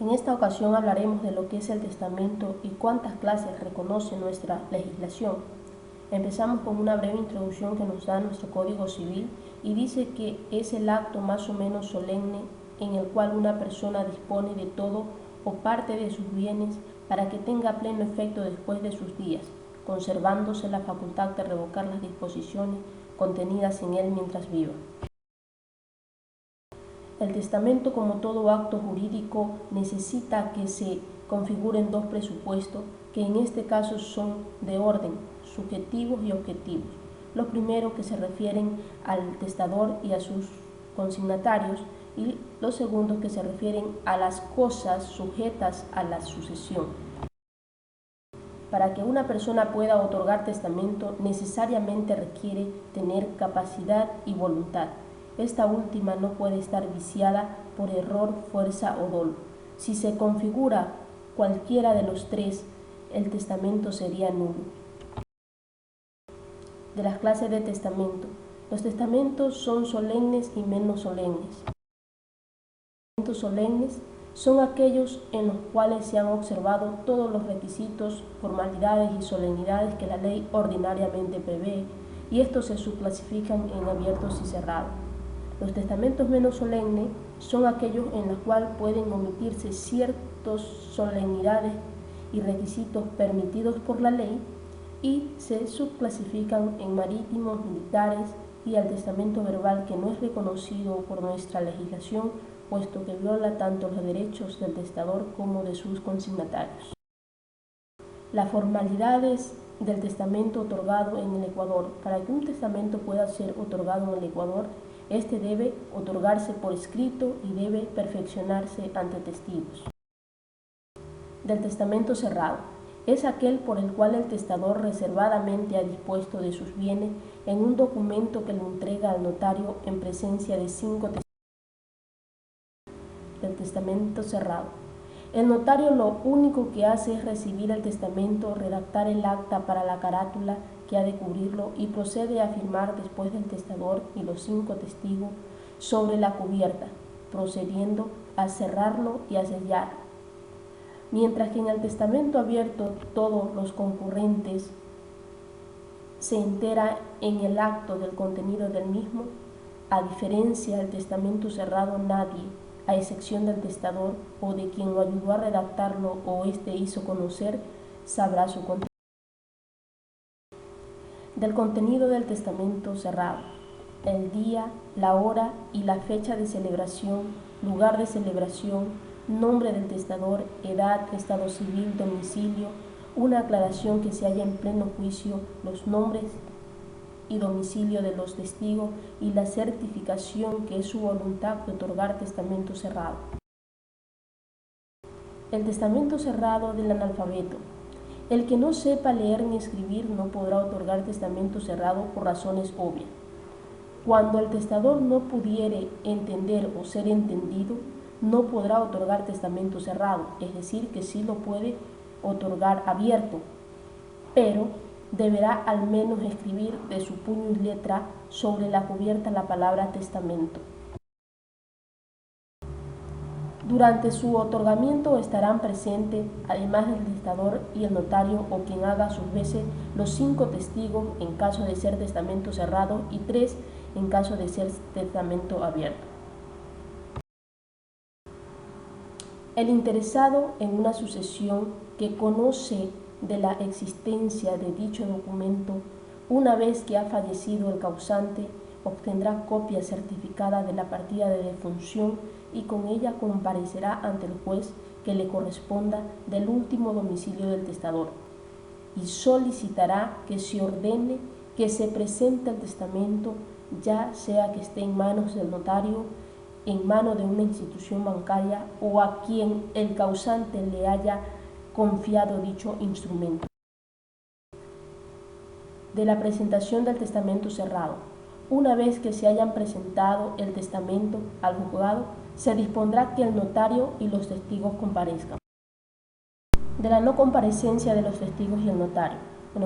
En esta ocasión hablaremos de lo que es el testamento y cuántas clases reconoce nuestra legislación. Empezamos con una breve introducción que nos da nuestro Código Civil y dice que es el acto más o menos solemne en el cual una persona dispone de todo o parte de sus bienes para que tenga pleno efecto después de sus días, conservándose la facultad de revocar las disposiciones contenidas en él mientras viva. El testamento, como todo acto jurídico, necesita que se configuren dos presupuestos que en este caso son de orden, subjetivos y objetivos. Los primeros que se refieren al testador y a sus consignatarios y los segundos que se refieren a las cosas sujetas a la sucesión. Para que una persona pueda otorgar testamento necesariamente requiere tener capacidad y voluntad. Esta última no puede estar viciada por error, fuerza o dolo. Si se configura cualquiera de los tres, el testamento sería nulo. De las clases de testamento. Los testamentos son solemnes y menos solemnes. Los testamentos solemnes son aquellos en los cuales se han observado todos los requisitos, formalidades y solemnidades que la ley ordinariamente prevé, y estos se subclasifican en abiertos y cerrados. Los testamentos menos solemnes son aquellos en los cuales pueden omitirse ciertas solemnidades y requisitos permitidos por la ley y se subclasifican en marítimos, militares y al testamento verbal, que no es reconocido por nuestra legislación, puesto que viola tanto los derechos del testador como de sus consignatarios. Las formalidades del testamento otorgado en el Ecuador. Para que un testamento pueda ser otorgado en el Ecuador, este debe otorgarse por escrito y debe perfeccionarse ante testigos. Del testamento cerrado. Es aquel por el cual el testador reservadamente ha dispuesto de sus bienes en un documento que lo entrega al notario en presencia de 5 testigos. Del testamento cerrado. El notario lo único que hace es recibir el testamento, redactar el acta para la carátula que ha de cubrirlo y procede a firmar después del testador y los 5 testigos sobre la cubierta, procediendo a cerrarlo y a sellar. Mientras que en el testamento abierto todos los concurrentes se entera en el acto del contenido del mismo, a diferencia del testamento cerrado nadie, a excepción del testador o de quien lo ayudó a redactarlo o éste hizo conocer, sabrá su contenido. Del contenido del testamento cerrado. El día, la hora y la fecha de celebración, lugar de celebración, nombre del testador, edad, estado civil, domicilio, una aclaración que se halla en pleno juicio, los nombres y domicilio de los testigos y la certificación que es su voluntad de otorgar testamento cerrado. El testamento cerrado del analfabeto. El que no sepa leer ni escribir no podrá otorgar testamento cerrado por razones obvias. Cuando el testador no pudiere entender o ser entendido, no podrá otorgar testamento cerrado, es decir, que sí lo puede otorgar abierto, pero deberá al menos escribir de su puño y letra sobre la cubierta la palabra testamento. Durante su otorgamiento estarán presentes, además del testador y el notario o quien haga sus veces, los 5 testigos en caso de ser testamento cerrado y 3 en caso de ser testamento abierto. El interesado en una sucesión que conoce de la existencia de dicho documento, una vez que ha fallecido el causante, obtendrá copia certificada de la partida de defunción y con ella comparecerá ante el juez que le corresponda del último domicilio del testador y solicitará que se ordene que se presente el testamento, ya sea que esté en manos del notario, en manos de una institución bancaria o a quien el causante le haya confiado dicho instrumento. De la presentación del testamento cerrado. Una vez que se hayan presentado el testamento al juzgado, se dispondrá que el notario y los testigos comparezcan. De la no comparecencia de los testigos y el notario.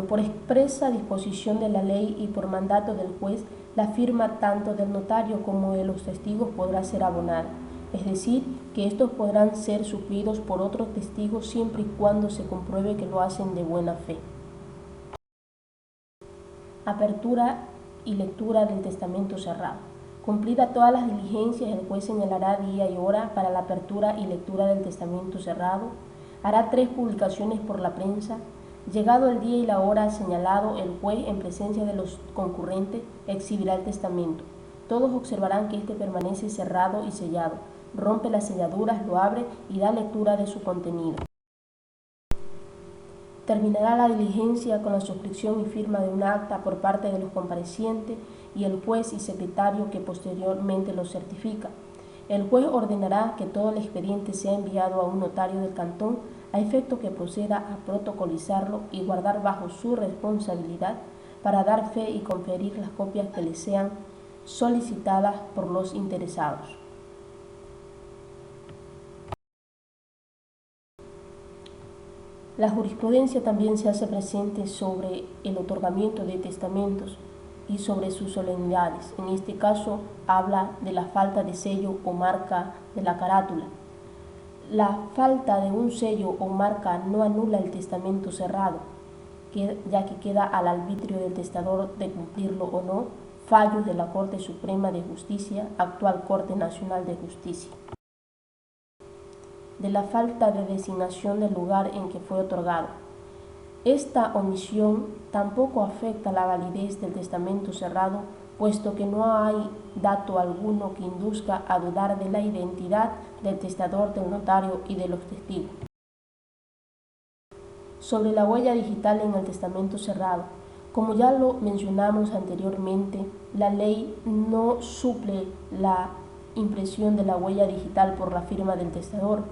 Por expresa disposición de la ley y por mandato del juez, la firma tanto del notario como de los testigos podrá ser abonada. es decir, que estos podrán ser suplidos por otros testigos siempre y cuando se compruebe que lo hacen de buena fe. Apertura y lectura del testamento cerrado. Cumplida todas las diligencias, el juez señalará día y hora para la apertura y lectura del testamento cerrado, hará 3 publicaciones por la prensa. Llegado el día y la hora señalado, el juez, en presencia de los concurrentes, exhibirá el testamento. Todos observarán que éste permanece cerrado y sellado, rompe las selladuras, lo abre y da lectura de su contenido. Terminará la diligencia con la suscripción y firma de un acta por parte de los comparecientes y el juez y secretario que posteriormente lo certifica. El juez ordenará que todo el expediente sea enviado a un notario del cantón a efecto que proceda a protocolizarlo y guardar bajo su responsabilidad para dar fe y conferir las copias que le sean solicitadas por los interesados. La jurisprudencia también se hace presente sobre el otorgamiento de testamentos y sobre sus solemnidades. En este caso habla de la falta de sello o marca de la carátula. La falta de un sello o marca no anula el testamento cerrado, ya que queda al arbitrio del testador de cumplirlo o no. Fallos de la Corte Suprema de Justicia, actual Corte Nacional de Justicia. De la falta de designación del lugar en que fue otorgado. Esta omisión tampoco afecta la validez del testamento cerrado, puesto que no hay dato alguno que induzca a dudar de la identidad del testador, del notario y de los testigos. Sobre la huella digital en el testamento cerrado. Como ya lo mencionamos anteriormente, la ley no suple la impresión de la huella digital por la firma del testador,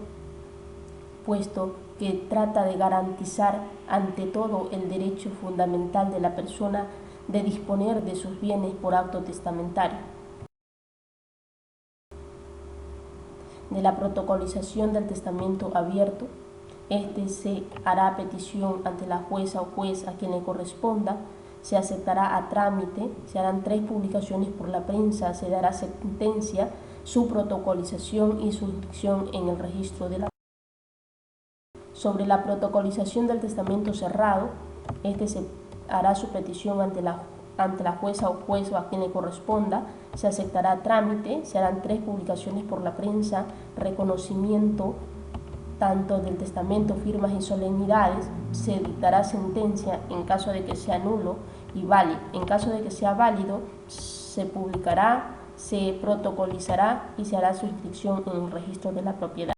puesto que trata de garantizar ante todo el derecho fundamental de la persona de disponer de sus bienes por acto testamentario. De la protocolización del testamento abierto, este se hará petición ante la jueza o juez a quien le corresponda, se aceptará a trámite, se harán 3 publicaciones por la prensa, se dará sentencia, su protocolización y su inscripción en el registro de la. Sobre la protocolización del testamento cerrado, este se hará su petición ante la jueza o juez o a quien le corresponda, se aceptará a trámite, se harán 3 publicaciones por la prensa, reconocimiento tanto del testamento, firmas y solemnidades, se dictará sentencia en caso de que sea nulo y válido. En caso de que sea válido, se publicará, se protocolizará y se hará su inscripción en el registro de la propiedad.